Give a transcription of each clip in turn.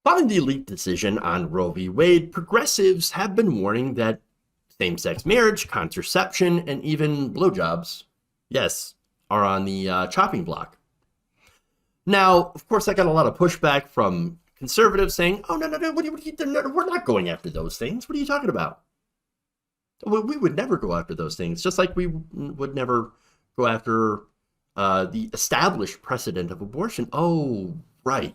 Following the leaked decision on Roe v. Wade, progressives have been warning that same-sex marriage, contraception, and even blowjobs, yes, are on the chopping block. Now, of course, I got a lot of pushback from conservatives saying, oh, no, we're not going after those things. What are you talking about? We would never go after those things, just like we would never go after the established precedent of abortion. Oh, right.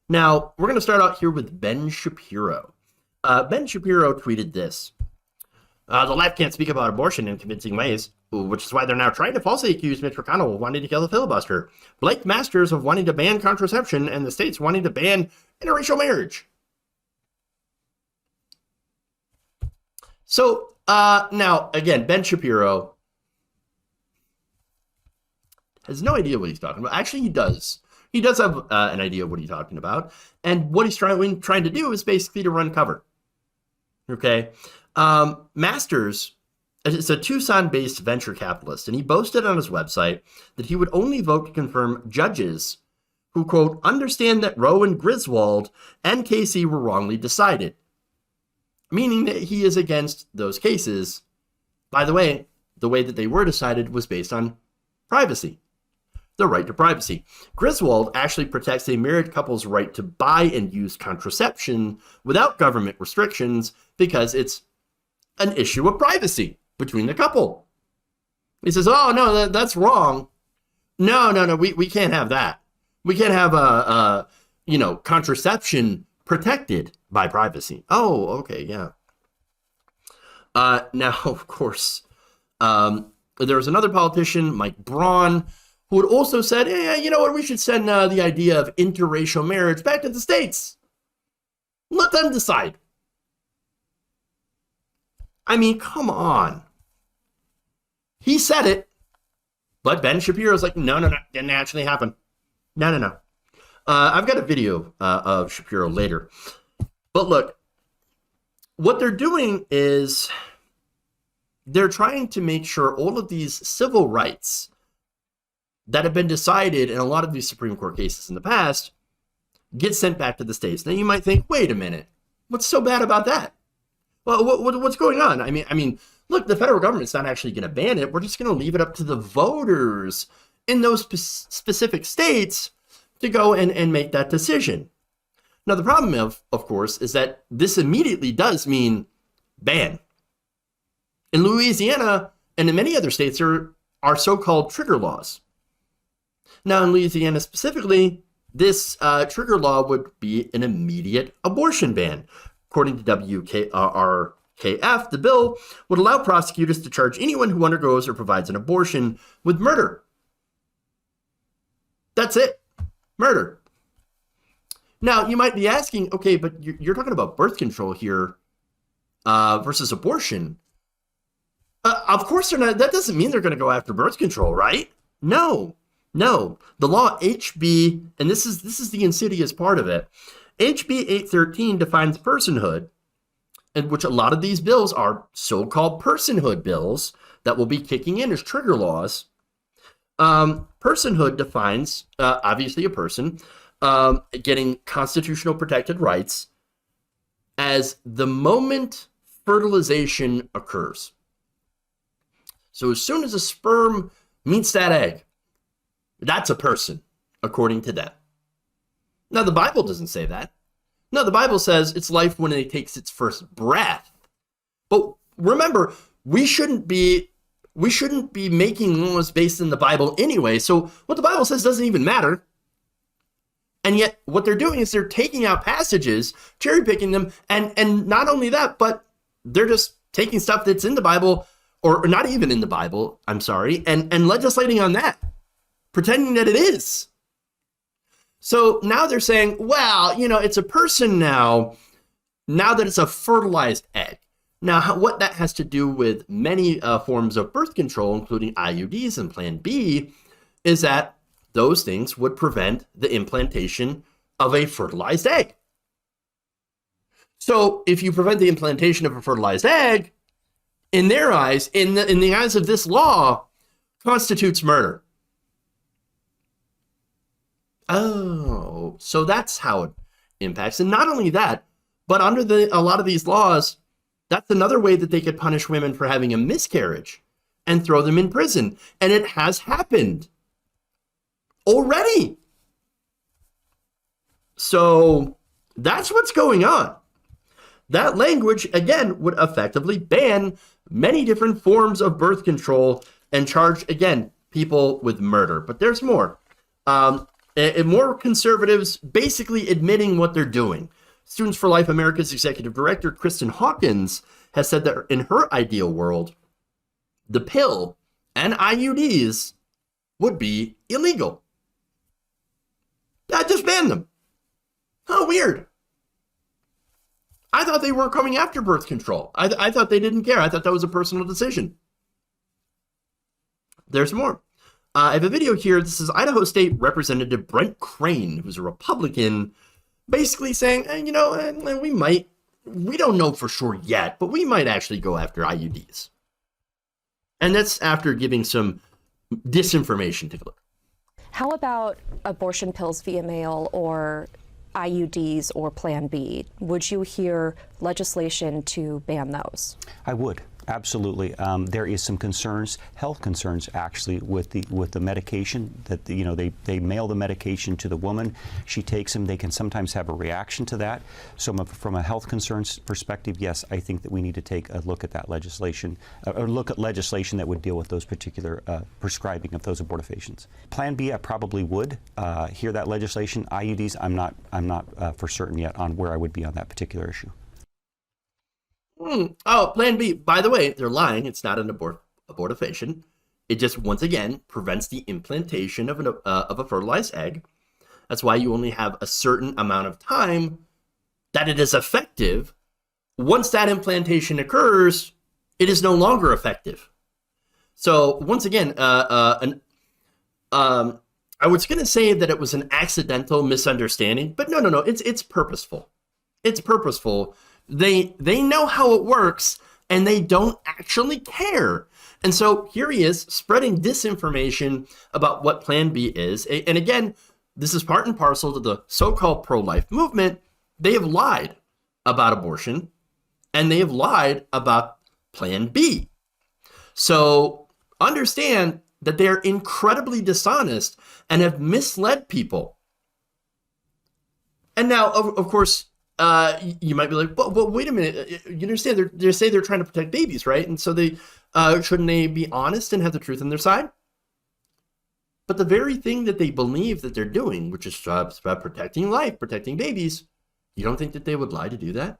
Now, we're going to start out here with Ben Shapiro. Ben Shapiro tweeted this. The left can't speak about abortion in convincing ways, which is why they're now trying to falsely accuse Mitch McConnell of wanting to kill the filibuster, Blake Masters of wanting to ban contraception, and the states wanting to ban interracial marriage. So, now, again, Ben Shapiro has no idea what he's talking about. Actually, he does. He does have an idea of what he's talking about. And what he's trying to do is basically to run cover. Okay? Masters is a Tucson-based venture capitalist, and he boasted on his website that he would only vote to confirm judges who, quote, understand that Roe and Griswold and Casey were wrongly decided, meaning that he is against those cases. By the way that they were decided was based on privacy, the right to privacy. Griswold actually protects a married couple's right to buy and use contraception without government restrictions because it's an issue of privacy between the couple. He says, oh, no, that's wrong. No, we can't have that. We can't have contraception protected by privacy. Oh, okay, yeah. Now, of course, there was another politician, Mike Braun, who had also said, hey, you know what, we should send the idea of interracial marriage back to the states. Let them decide. I mean, come on. He said it, but Ben Shapiro's like, no, didn't actually happen. No. I've got a video of Shapiro later. But look, what they're doing is they're trying to make sure all of these civil rights that have been decided in a lot of these Supreme Court cases in the past get sent back to the states. Now you might think, wait a minute, what's so bad about that? Well, what's going on? I mean, look, the federal government's not actually going to ban it. We're just going to leave it up to the voters in those specific states to go and make that decision. Now, the problem, of course, is that this immediately does mean ban. In Louisiana and in many other states, there are so-called trigger laws. Now, in Louisiana specifically, this trigger law would be an immediate abortion ban. According to WKRKF, the bill would allow prosecutors to charge anyone who undergoes or provides an abortion with murder. That's it. Murder. Now, you might be asking, okay, but you're talking about birth control here versus abortion. Of course they're not. That doesn't mean they're going to go after birth control, right? No. The law HB, and this is the insidious part of it, HB 813 defines personhood, in which a lot of these bills are so-called personhood bills that will be kicking in as trigger laws. Personhood defines, obviously, a person getting constitutional protected rights as the moment fertilization occurs. So as soon as a sperm meets that egg, that's a person, according to them. Now, the Bible doesn't say that. No, the Bible says it's life when it takes its first breath. But remember, we shouldn't be making laws based in the Bible anyway. So what the Bible says doesn't even matter. And yet what they're doing is they're taking out passages, cherry picking them. And not only that, but they're just taking stuff that's in the Bible or not even in the Bible, I'm sorry, and legislating on that, pretending that it is. So now they're saying, well, it's a person now that it's a fertilized egg. Now, what that has to do with many forms of birth control, including IUDs and Plan B, is that those things would prevent the implantation of a fertilized egg. So if you prevent the implantation of a fertilized egg, in their eyes, in the eyes of this law, constitutes murder. Oh, so that's how impacts. And not only that, but under a lot of these laws, that's another way that they could punish women for having a miscarriage and throw them in prison. And it has happened already. So that's what's going on. That language, again, would effectively ban many different forms of birth control and charge, again, people with murder. But there's more. And more conservatives basically admitting what they're doing. Students for Life America's executive director, Kristan Hawkins, has said that in her ideal world, the pill and IUDs would be illegal. Just ban them. How weird. I thought they weren't coming after birth control. I thought they didn't care. I thought that was a personal decision. There's more. I have a video here. This is Idaho State Representative Brent Crane, who's a Republican, basically saying, we don't know for sure yet, but we might actually go after IUDs. And that's after giving some disinformation. Take a look. How about abortion pills via mail or IUDs or Plan B? Would you hear legislation to ban those? I would. Absolutely. There is some concerns, health concerns actually, with the medication that they mail the medication to the woman. She takes them. They can sometimes have a reaction to that. So from a health concerns perspective, yes, I think that we need to take a look at that legislation, or look at legislation that would deal with those particular prescribing of those abortifacients. Plan B, I probably would hear that legislation. IUDs, I'm not for certain yet on where I would be on that particular issue. Oh, Plan B. By the way, they're lying. It's not an abortifacient. It just, once again, prevents the implantation of a fertilized egg. That's why you only have a certain amount of time that it is effective. Once that implantation occurs, it is no longer effective. So, once again, I was going to say that it was an accidental misunderstanding, but no. It's purposeful. It's purposeful. They know how it works, and they don't actually care. And so here he is spreading disinformation about what Plan B is. And again, this is part and parcel to the so-called pro-life movement. They have lied about abortion, and they have lied about Plan B. So understand that they're incredibly dishonest and have misled people. And now, of course, you might be like, but wait a minute. You understand? They say they're trying to protect babies, right? And so they shouldn't they be honest and have the truth on their side? But the very thing that they believe that they're doing, which is about protecting life, protecting babies, you don't think that they would lie to do that?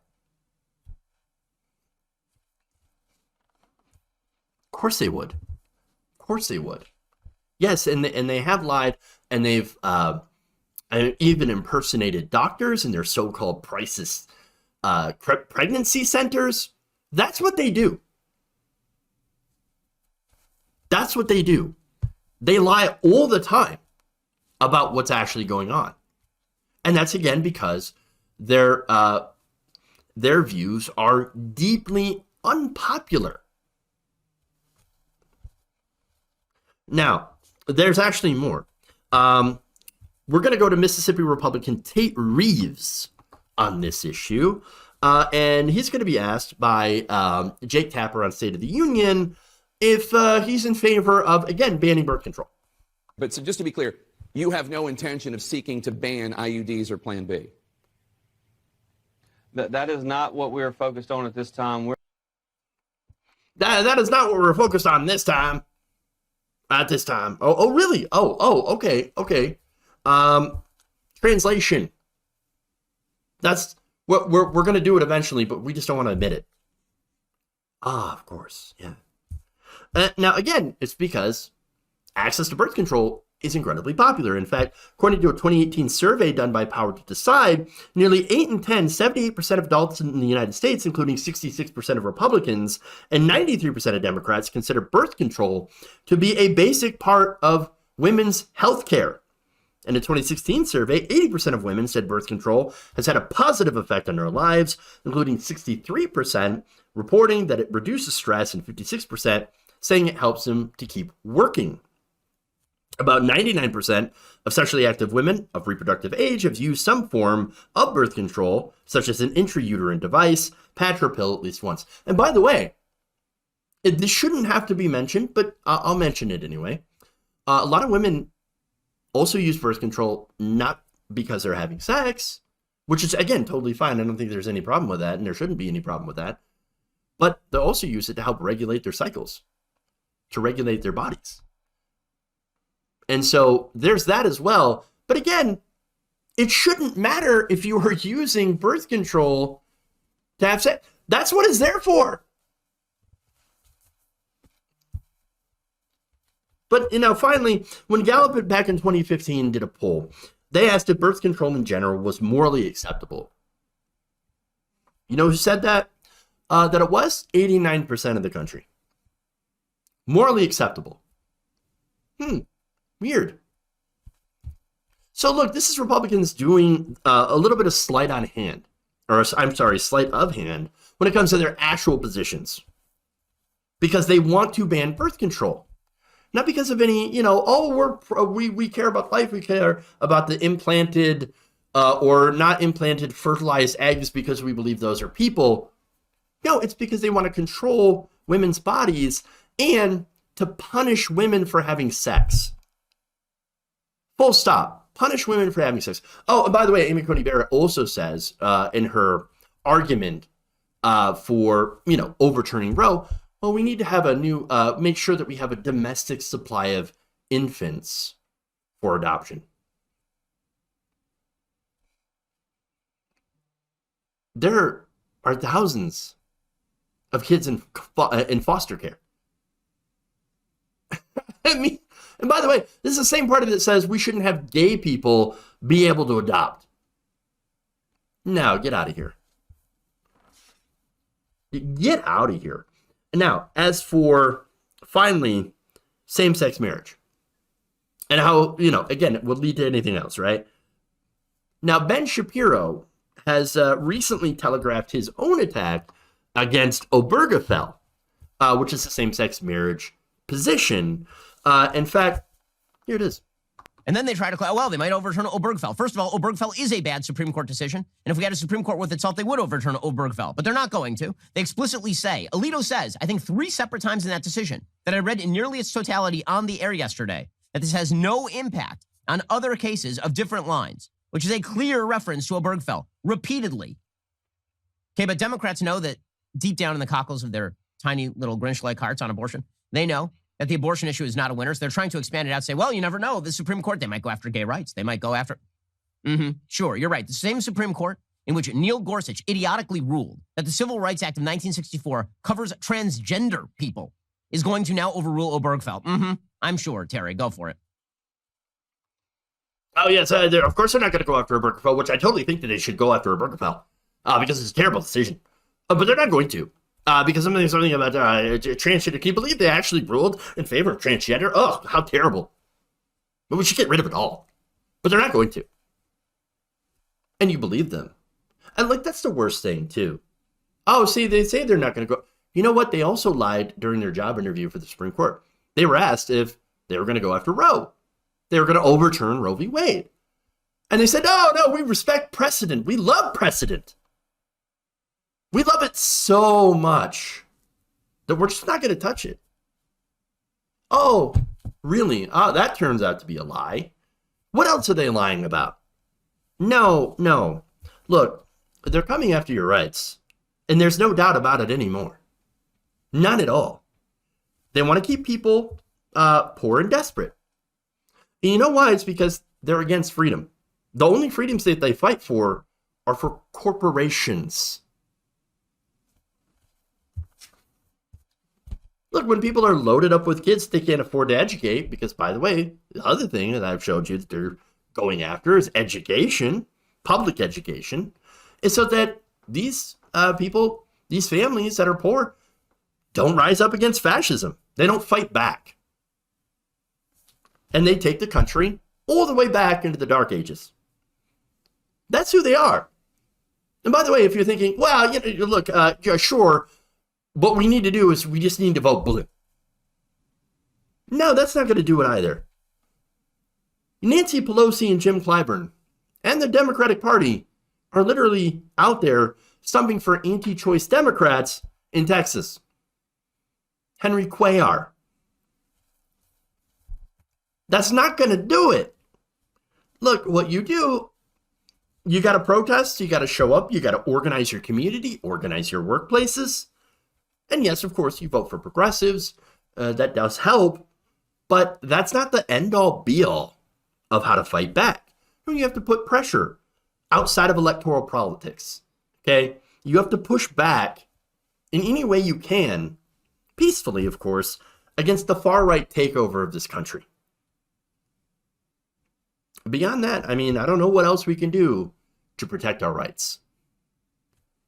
Of course they would. Of course they would. Yes, and they have lied, and they've even impersonated doctors in their so-called crisis pregnancy centers. That's what they do. That's what they do. They lie all the time about what's actually going on. And that's, again, because their views are deeply unpopular. Now, there's actually more. We're going to go to Mississippi Republican Tate Reeves on this issue. And he's going to be asked by Jake Tapper on State of the Union if he's in favor of, again, banning birth control. But so just to be clear, you have no intention of seeking to ban IUDs or Plan B? That is not what we're focused on at this time. That is not what we're focused on this time. At this time. Oh, really? Okay. Translation. That's what we're going to do it eventually, but we just don't want to admit it. Of course. Yeah. Now, again, it's because access to birth control is incredibly popular. In fact, according to a 2018 survey done by Power to Decide, nearly 8 in 10, 78% of adults in the United States, including 66% of Republicans and 93% of Democrats, consider birth control to be a basic part of women's health care. In a 2016 survey, 80% of women said birth control has had a positive effect on their lives, including 63% reporting that it reduces stress and 56% saying it helps them to keep working. About 99% of sexually active women of reproductive age have used some form of birth control, such as an intrauterine device, patch, or pill at least once. And by the way, this shouldn't have to be mentioned, but I'll mention it anyway. A lot of women also use birth control not because they're having sex, which is, again, totally fine. I don't think there's any problem with that, and there shouldn't be any problem with that. But they also use it to help regulate their cycles, to regulate their bodies. And so there's that as well. But again, it shouldn't matter if you are using birth control to have sex. That's what it's there for. But, finally, when Gallup back in 2015 did a poll, they asked if birth control in general was morally acceptable. You know who said that? That it was 89% of the country. Morally acceptable. Weird. So look, this is Republicans doing a little bit of sleight of hand when it comes to their actual positions. Because they want to ban birth control. Not because of any, we care about life, we care about the implanted or not implanted fertilized eggs because we believe those are people. No, it's because they want to control women's bodies and to punish women for having sex. Full stop. Punish women for having sex. Oh, and by the way, Amy Coney Barrett also says in her argument for, overturning Roe, well, we need to have a new, make sure that we have a domestic supply of infants for adoption. There are thousands of kids in foster care. And by the way, this is the same part of it that says we shouldn't have gay people be able to adopt. No, get out of here. Get out of here. Now, as for, finally, same-sex marriage, and how, again, it would lead to anything else, right? Now, Ben Shapiro has recently telegraphed his own attack against Obergefell, which is the same-sex marriage position. In fact, here it is. And then they try to claim, well, they might overturn Obergefell. First of all, Obergefell is a bad Supreme Court decision. And if we had a Supreme Court worth its salt, they would overturn Obergefell. But they're not going to. They explicitly say, Alito says, I think 3 separate times in that decision that I read in nearly its totality on the air yesterday, that this has no impact on other cases of different lines, which is a clear reference to Obergefell, repeatedly. Okay, but Democrats know that deep down in the cockles of their tiny little Grinch-like hearts on abortion, they know that the abortion issue is not a winner. So they're trying to expand it out, say, well, you never know. The Supreme Court, they might go after gay rights. They might go after... Sure, you're right. The same Supreme Court in which Neil Gorsuch idiotically ruled that the Civil Rights Act of 1964 covers transgender people is going to now overrule Obergefell. I'm sure, Terry. Go for it. Oh, yes. Of course they're not going to go after Obergefell, which I totally think that they should go after Obergefell because it's a terrible decision. But they're not going to. Because something about transgender. Can you believe they actually ruled in favor of transgender? Oh, how terrible. But we should get rid of it all. But they're not going to. And you believe them. And that's the worst thing, too. Oh, see, they say they're not going to go. You know what? They also lied during their job interview for the Supreme Court. They were asked if they were going to go after Roe. They were going to overturn Roe v. Wade. And they said, no, we respect precedent. We love precedent. We love it so much that we're just not going to touch it. Oh, really? That turns out to be a lie. What else are they lying about? No. Look, they're coming after your rights, and there's no doubt about it anymore. None at all. They want to keep people poor and desperate. And you know why? It's because they're against freedom. The only freedoms that they fight for are for corporations. Look, when people are loaded up with kids they can't afford to educate, because, by the way, the other thing that I've showed you that they're going after is education, public education, is so that these people, these families that are poor, don't rise up against fascism. They don't fight back. And they take the country all the way back into the Dark Ages. That's who they are. And by the way, if you're thinking, well, look, sure, what we need to do is we just need to vote blue. No, that's not going to do it either. Nancy Pelosi and Jim Clyburn and the Democratic Party are literally out there stumping for anti-choice Democrats in Texas. Henry Cuellar. That's not going to do it. Look, what you do, you got to protest, you got to show up, you got to organize your community, organize your workplaces. And yes, of course, you vote for progressives. That does help. But that's not the end-all, be-all of how to fight back. You have to put pressure outside of electoral politics. Okay? You have to push back in any way you can, peacefully, of course, against the far-right takeover of this country. Beyond that, I mean, I don't know what else we can do to protect our rights.